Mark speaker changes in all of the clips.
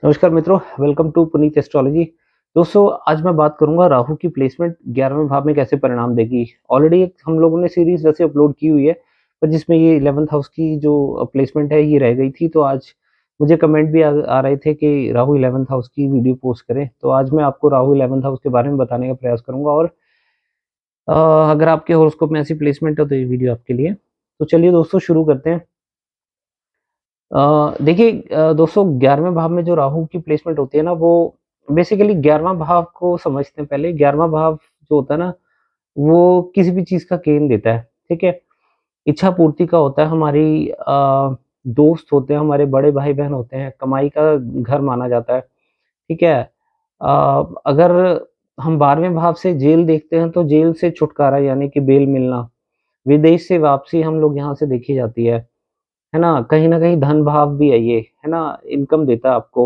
Speaker 1: नमस्कार मित्रों, welcome to Puneet astrology. दोस्तों, आज मैं बात करूंगा राहु की प्लेसमेंट 11वें भाव में कैसे परिणाम देगी। ऑलरेडी एक हम लोगों ने सीरीज वैसे अपलोड की हुई है, पर जिसमें ये 11th हाउस की जो प्लेसमेंट है ये रह गई थी। तो आज मुझे कमेंट भी आ रहे थे कि राहु 11th हाउस की वीडियो पोस्ट करें। तो आज मैं आपको राहु 11th हाउस के बारे में बताने का प्रयास करूंगा। और अ, अगर आपके हॉरोस्कोप में ऐसी प्लेसमेंट है तो ये वीडियो आपके लिए। तो चलिए दोस्तों, शुरू करते हैं। देखिए दोस्तों, 11वें भाव में जो राहु की प्लेसमेंट होती है ना, वो बेसिकली 11वां भाव को समझते हैं। पहले 11वां भाव जो होता है ना, वो किसी भी चीज़ का केंद्र देता है, ठीक है? इच्छा पूर्ति का होता है, हमारी दोस्त होते हैं, हमारे बड़े भाई-बहन होते हैं, कमाई का घर माना जाता है, ठीक है? अगर हम 12वें भाव से जेल देखते हैं, तो जेल से छुटकारा यानी कि बेल मिलना, विदेश से वापसी हम लोग यहाँ से देखी जाती है ना? कहीं न कहीं धन भाव भी है ये, है ना? इनकम देता है आपको।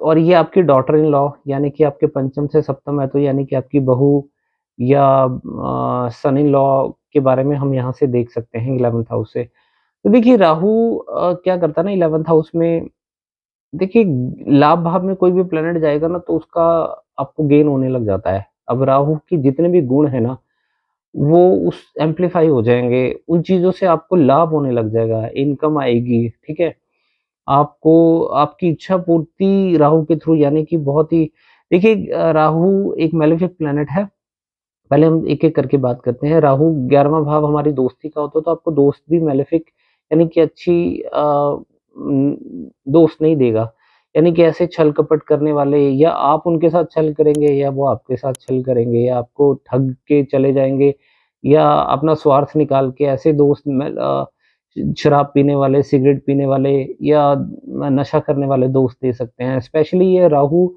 Speaker 1: और ये आपकी डॉटर इन लॉ यानी कि आपके पंचम से सप्तम है, तो यानी कि आपकी बहू या सन इन लॉ के बारे में हम यहाँ से देख सकते हैं 11th हाउस से। तो देखिए राहु क्या करता है ना 11th हाउस में, देखिए लाभ भाव में कोई भी प्लैनेट जाएगा ना, तो उसका आपको गेन होने लग जाता है। अब राहु की जितने भी गुण है ना, वो उस एम्प्लीफाई हो जाएँगे, उन चीज़ों से आपको लाभ होने लग जाएगा, इनकम आएगी, ठीक है? आपको आपकी इच्छा पूर्ति राहु के थ्रू यानी कि बहुत ही देखिए राहु एक मेलेफिक प्लैनेट है। पहले हम एक-एक करके बात करते हैं। राहु 11वां भाव हमारी दोस्ती का होता है, तो आपको दोस्त भी मेलेफिक यानी कि अच्छी उम, दोस्त नहीं देगा। यानी कि ऐसे छल-कपट करने वाले, या आप उनके साथ छल करेंगे या वो आपके साथ छल करेंगे, या आपको ठग के चले जाएँगे, या अपना स्वार्थ निकाल के ऐसे दोस्त शराब पीने वाले, सिगरेट पीने वाले, या नशा करने वाले दोस्त दे सकते हैं। स्पेशली ये राहु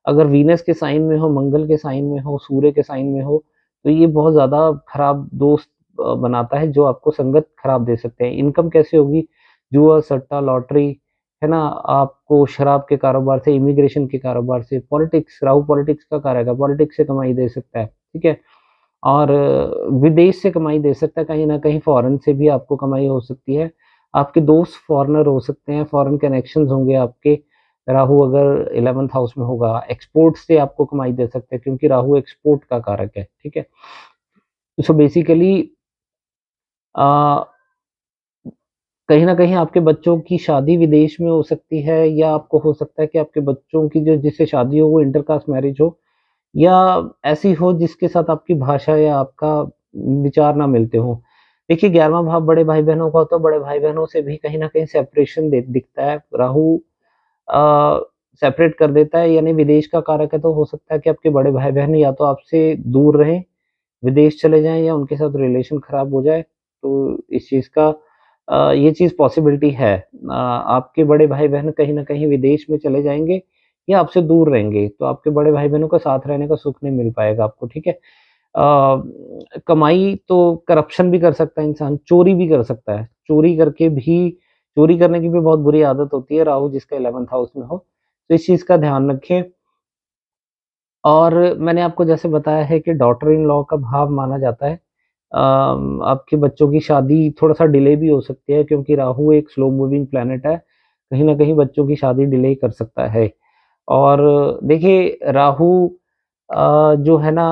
Speaker 1: अगर वीनस के साइन में हो, मंगल के साइन में हो, सूर्य के साइन में हो, तो ये बहुत ज़्यादा खराब दोस्त बनाता है, जो आपको संगत खराब दे सकते हैं। इनकम कैसे होगी? जुआ, सट्टा, लॉटरी, है ना? आपको शराब के कारोबार से, इमिग्रेशन के कारोबार से, पॉलिटिक्स, राहु पॉलिटिक्स का कारक है, पॉलिटिक्स से कमाई दे सकता है, ठीक है? और विदेश से कमाई दे सकता है, कहीं न कहीं फ़ॉरेन से भी आपको कमाई हो सकती है। आपके दोस्त फ़ॉरेनर हो सकते हैं, फ़ॉरेन कनेक्शंस होंगे आपके, राहु अगर 11th हाउस में होगा। एक्सपोर्ट से आपको कमाई दे सकते हैं, क्योंकि राहु एक्सपोर्ट का कारक है, ठीक है? सो बेसिकली अ, कहीं न कहीं आपके बच्चों की शादी विदेश में हो सकती है, या आपको हो सकता है कि आपके बच्चों की जो जिससे शादी हो वो इंटरकास्ट मैरिज हो, या ऐसी हो जिसके साथ आपकी भाषा या आपका विचार ना मिलते हों। देखिए 11वां भाव बड़े भाई-बहनों का होता है, बड़े भाई-बहनों से भी कहीं न कहीं सेपरेशन दे दिखता है। राहु अ, सेपरेट कर देता है, यानी विदेश का कारक है, तो हो सकता है कि आपके बड़े भाई-बहन या तो आपसे दूर रहें, विदेश चले जाएँ, या उनके साथ रिलेशन खराब हो जाए। तो इस चीज़ का ये चीज़ पॉसिबिलिटी है। आपके बड़े भाई-बहन कहीं न कहीं विदेश में चले जाएँगे या आपसे दूर रहेंगे, तो आपके बड़े भाई-बहनों का साथ रहने का सुख नहीं मिल पाएगा आपको, ठीक है? कमाई तो करप्शन भी कर सकता है इंसान, चोरी भी कर सकता है। चोरी करने की भी बहुत बुरी आदत होती है, राहु जिसका 11th हाउस में हो, तो इस चीज़ का ध्यान रखें। और मैंने आपको जैसे बताया है कि डॉटर इन लॉ का भाव माना जाता है। आपके बच्चों की शादी थोड़ा-सा डिले भी हो सकती है, क्योंकि राहु एक स्लो मूविंग प्लैनेट है। कहीं न कहीं बच्चों की शादी डिले कर सकता है। और देखिए राहु जो है ना,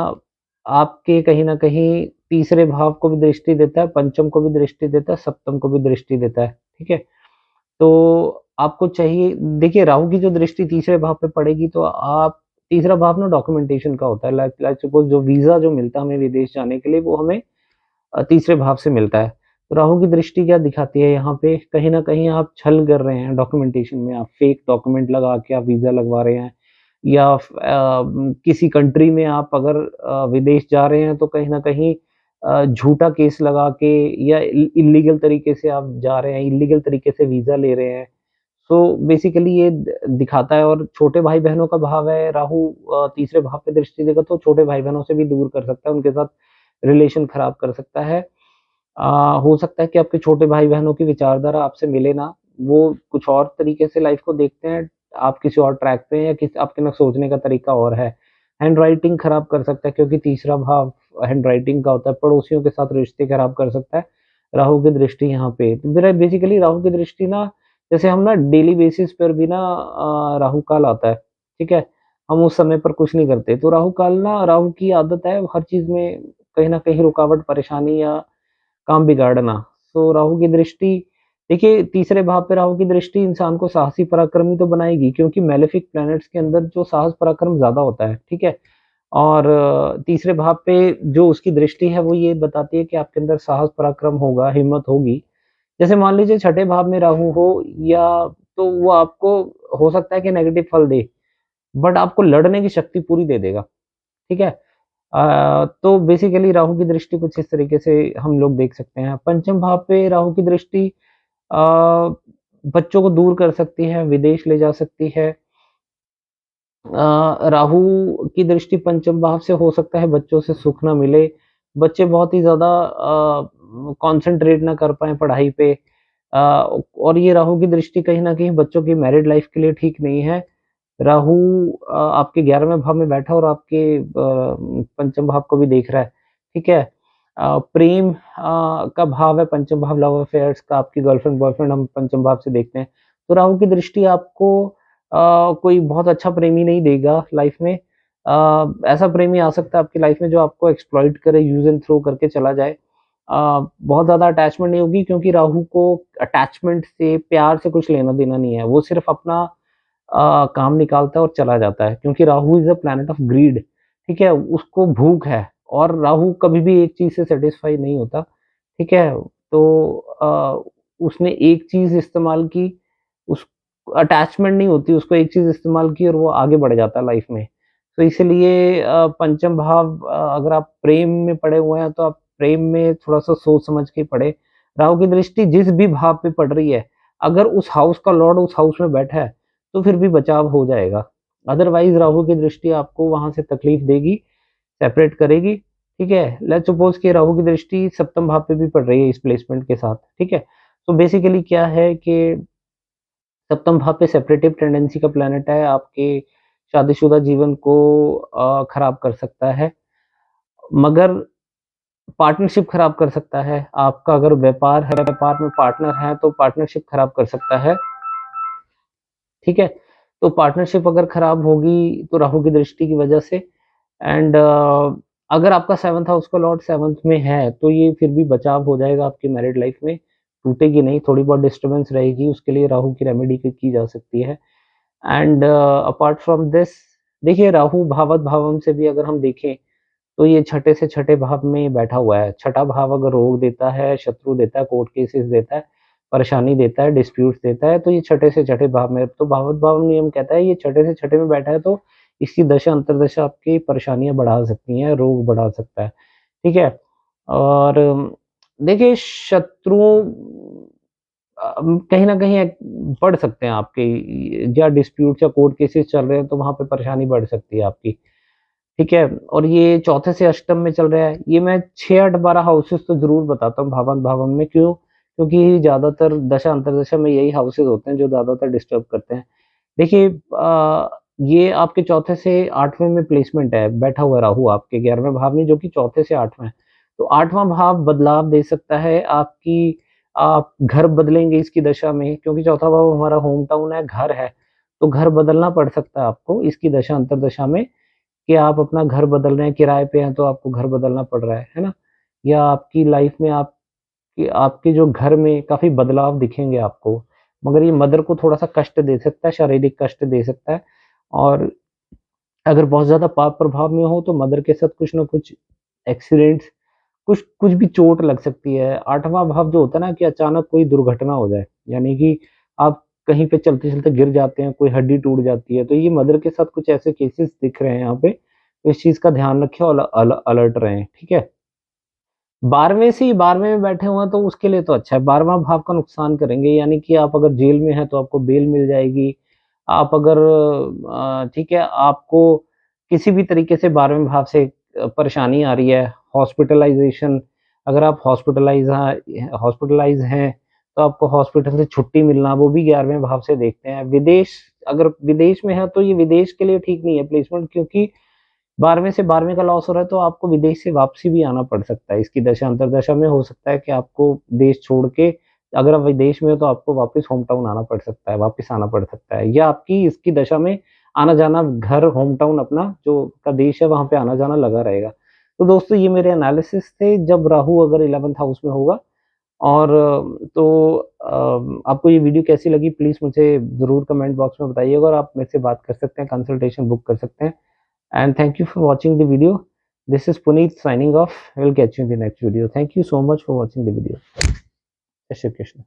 Speaker 1: आपके कहीं न कहीं तीसरे भाव को भी दृष्टि देता है, पंचम को भी दृष्टि देता है, सप्तम को भी दृष्टि देता है, ठीक है? तो आपको चाहिए, देखिए राहु की जो दृष्टि तीसरे भाव पे पड़ेगी, तो आप तीसरा भाव ना डॉक्यूमेंटेशन का होता है। लाइक लाइक सपोज़ जो वीज़ा जो मिलता है हमें विदेश जाने के लिए, वो हमें तीसरे भाव से मिलता है। तो राहु की दृष्टि क्या दिखाती है यहाँ पे, कहीं न कहीं आप छल कर रहे हैं डॉक्यूमेंटेशन में, आप फेक डॉक्यूमेंट लगा के आप वीज़ा लगवा रहे हैं, या किसी कंट्री में आप अगर विदेश जा रहे हैं, तो कहीं न कहीं झूठा केस लगा के, या इल्लीगल तरीके से आप जा रहे हैं, इल्लीगल तरीके से वीज़ा ले रहे हैं। सो बेसिकली ये दिखाता है। और छोटे भाई-बहनों का भाव है राहु, तीसरे भाव पे दृष्टि देगा, तो छोटे भाई-बहनों से भी दूर कर सकता है, उनके साथ रिलेशन खराब कर सकता है। अ, हो सकता है कि आपके छोटे भाई-बहनों की विचारधारा आपसे मिले ना, वो कुछ और तरीके से लाइफ़ को देखते हैं, आप किसी और ट्रैक पे हैं, या किस आपके ना सोचने का तरीका और है। हैंडराइटिंग खराब कर सकता है, क्योंकि तीसरा भाव हैंडराइटिंग का होता है, पड़ोसियों के साथ रिश्ते खराब कर सकता है, राहु की दृष्टि यहाँ पे। तो मेरा बेसिकली राहु की दृष्टि ना जैसे हम ना डेली बेसिस पर भी ना राहु काल आता है, ठीक है? हम उस समय पर कुछ नहीं करते, तो राहु काल ना राहु की आदत है हर चीज़ में कहीं न कहीं रुकावट, परेशानी या काम बिगाड़ना। तो राहु की दृष्टि देखिए तीसरे भाव पे राहु की दृष्टि इंसान को साहसी पराक्रमी तो बनाएगी क्योंकि मैलेफिक प्लैनेट्स के अंदर जो साहस पराक्रम ज़्यादा होता है, ठीक है? और तीसरे भाव पे जो उसकी दृष्टि है वो ये बताती है कि आपके अंदर साहस पराक्रम होगा, हिम्मत होगी। जैसे मान लीजिए छठे भाव में राहु हो या तो वो आपको हो सकता है कि नेगेटिव फल दे, बट आपको लड़ने की शक्ति पूरी दे देगा, ठीक है? तो बेसिकली राहु की दृष्टि कुछ इस तरीके से हम लोग देख सकते हैं। पंचम भाव पे राहु की दृष्टि अ, बच्चों को दूर कर सकती है, विदेश ले जा सकती है। राहु की दृष्टि पंचम भाव से हो सकता है बच्चों से सुख ना मिले, बच्चे बहुत ही ज़्यादा कॉन्सन्ट्रेट ना कर पाएँ पढ़ाई पे और ये राहु की दृष्टि कहीं न कहीं बच्चों की मैरिड लाइफ़ के लिए ठीक नहीं है। राहु आपके 11वें भाव में बैठा और आपके पंचम भाव को भी देख रहा है, ठीक है? प्रेम का भाव है पंचम भाव लव अफेयर्स का, आपकी गर्लफ्रेंड बॉयफ्रेंड हम पंचम भाव से देखते हैं। तो राहु की दृष्टि आपको कोई बहुत अच्छा प्रेमी नहीं देगा लाइफ़ में। ऐसा प्रेमी आ सकता है आपकी लाइफ़ में जो आपको एक्सप्लॉइट करे, यूज़ एंड थ्रो करके चला जाए। बहुत ज़्यादा अटैचमेंट नहीं होगी क्योंकि राहु को अटैचमेंट से, प्यार से कुछ लेना-देना नहीं है। वो सिर्फ़ अपना काम निकालता है और चला जाता है क्योंकि Rahu is a planet of greed, ठीक है? उसको भूख है और राहु कभी भी एक चीज़ से सैटिस्फाई नहीं होता, ठीक है? तो उसने एक चीज़ इस्तेमाल की, उस अटैचमेंट नहीं होती, उसको एक चीज़ इस्तेमाल की और वो आगे बढ़ जाता है लाइफ़ में। तो इसीलिए पंचम भाव अगर आप प्रेम में पड़े हुए हैं, तो आप प्रेम में थोड़ा-सा सोच समझ के पड़ें। राहु की दृष्टि जिस भी भाव पे पड़ रही है, अगर उस हाउस का लॉर्ड उस हाउस में बैठा है, तो फिर भी बचाव हो जाएगा। अदरवाइज़ राहु की दृष्टि आपको वहाँ से तकलीफ देगी, सेपरेट करेगी, ठीक है? लेट्स सपोज़ कि राहु की दृष्टि सप्तम भाव पे भी पड़ रही है इस प्लेसमेंट के साथ, ठीक है? तो बेसिकली क्या है कि सप्तम भाव पे सेपरेटिव टेंडेंसी का प्लैनेट है, आपके शादीशुदा जीवन को खराब कर सकता है, मगर पार्टनरशिप खराब कर सकता है। आपका अगर व्यापार है, व्यापार में पार्टनर हैं, तो पार्टनरशिप खराब कर सकता है, ठीक है? तो पार्टनरशिप अगर खराब होगी, तो राहु की दृष्टि की वजह से एंड अगर आपका 7th हाउस का लॉर्ड 7th में है, तो ये फिर भी बचाव हो जाएगा आपकी मैरिड लाइफ में, टूटेगी नहीं, थोड़ी बहुत डिस्टर्बेंस रहेगी, उसके लिए राहु की रेमेडी की जा सकती है। एंड अपार्ट फ्रॉम दिस देखिए राहु भावत भावम से भी अगर हम देखें, तो ये छठे से छठे भाव में बैठा हुआ है। छठा भाव अगर रोग देता है, शत्रु देता है, कोर्ट केसेस देता है, परेशानी देता है, डिस्प्यूट्स देता है, तो ये छठे से छठे भाव में तो भावत भाव नियम कहता है ये छठे से छठे में बैठा है तो इसकी दशा अंतर्दशा आपकी परेशानियाँ बढ़ा सकती हैं, रोग बढ़ा सकता है, ठीक है? और देखिए शत्रुओं कहीं न कहीं एक बढ़ सकते हैं आपके या डिस्प्यूट्स या कोर्ट केसेस चल रहे हैं तो वहाँ पे परेशानी बढ़ सकती है आपकी। ठीक है? और ये चौथे से अष्टम में चल रहा है। ये मैं 6, 8, 12 हाउसेस तो ज़रूर बताता हूँ भावन-भावन में क्यों? क्योंकि ज़्यादातर दशा-अंतर्दशा में यही हाउसेस होते हैं जो ज़्यादातर डिस्टर्ब करते हैं। देखिए ये आपके चौथे से 8वें में प्लेसमेंट है, बैठा हुआ राहु आपके 11वें भाव में जो कि चौथे से 8वां है। तो 8वां भाव बदलाव दे सकता है आपकी आप घर बदलेंगे इसकी दशा में क्योंकि चौथा भाव हमारा होम टाउन है, घर है। तो घर बदलना पड़ सकता है आपको इसकी दशा अंतर्दशा में कि आप अपना घर बदल रहे हैं, किराए पे हैं तो आपको घर बदलना पड़ रहा है ना? या आपकी लाइफ में आपके जो घर में काफ़ी बदलाव दिखेंगे आपको, मगर ये मदर को थोड़ा-सा कष्ट दे सकता है, शारीरिक कष्ट दे सकता है और अगर बहुत ज़्यादा पाप प्रभाव में हो तो मदर के साथ कुछ न कुछ एक्सीडेंट्स कुछ कुछ भी चोट लग सकती है। 8वां भाव जो होता है ना कि अचानक कोई दुर्घटना हो जाए, यानी कि आप कहीं पे चलते-चलते गिर जाते हैं, कोई हड्डी टूट जाती है, तो ये मदर के साथ कुछ ऐसे केसेस दिख रहे हैं यहाँ पे, तो इस चीज़ का ध्यान रखें और अलर्ट रहें, ठीक है? 12वें में बैठे हुए हैं तो उसके लिए तो अच्छा है, 12वां भाव का नुकसान करेंगे यानी कि आप अगर जेल में हैं तो आपको बेल मिल जाएगी। आप अगर ठीक है, आपको किसी भी तरीके से 12वें भाव से परेशानी आ रही है, हॉस्पिटलाइज़ेशन अगर आप हॉस्पिटलाइज़ हैं, तो आपको हॉस्पिटल से छुट्टी मिलना वो भी 11वें भाव से देखते हैं। अगर विदेश में है तो ये विदेश के लिए ठीक नहीं है प्लेसमेंट क्योंकि 12वें से 12वें का लॉस हो रहा है तो आपको विदेश से वापसी भी आना पड़ सकता है। इसकी दशा अंतर्दशा में हो सकता है कि आपको देश छोड़ के अगर आप विदेश में हो तो आपको वापस होम टाउन आना पड़ सकता है, वापस आना पड़ सकता है, या आपकी इसकी दशा में आना-जाना घर होम टाउन अपना जो का देश है वहाँ पे आना-जाना लगा रहेगा। तो दोस्तों ये मेरे एनालिसिस थे जब राहु अगर 11th हाउस में होगा। और आपको ये वीडियो कैसी लगी प्लीज़ मुझे ज़रूर कमेंट बॉक्स में बताइएगा, और आप मेरे से बात कर सकते हैं, कंसल्टेशन बुक कर सकते हैं। And thank you for watching the video. This is Puneet signing off. I will catch you in the next video. Thank you so much for watching the video. जय श्री कृष्ण।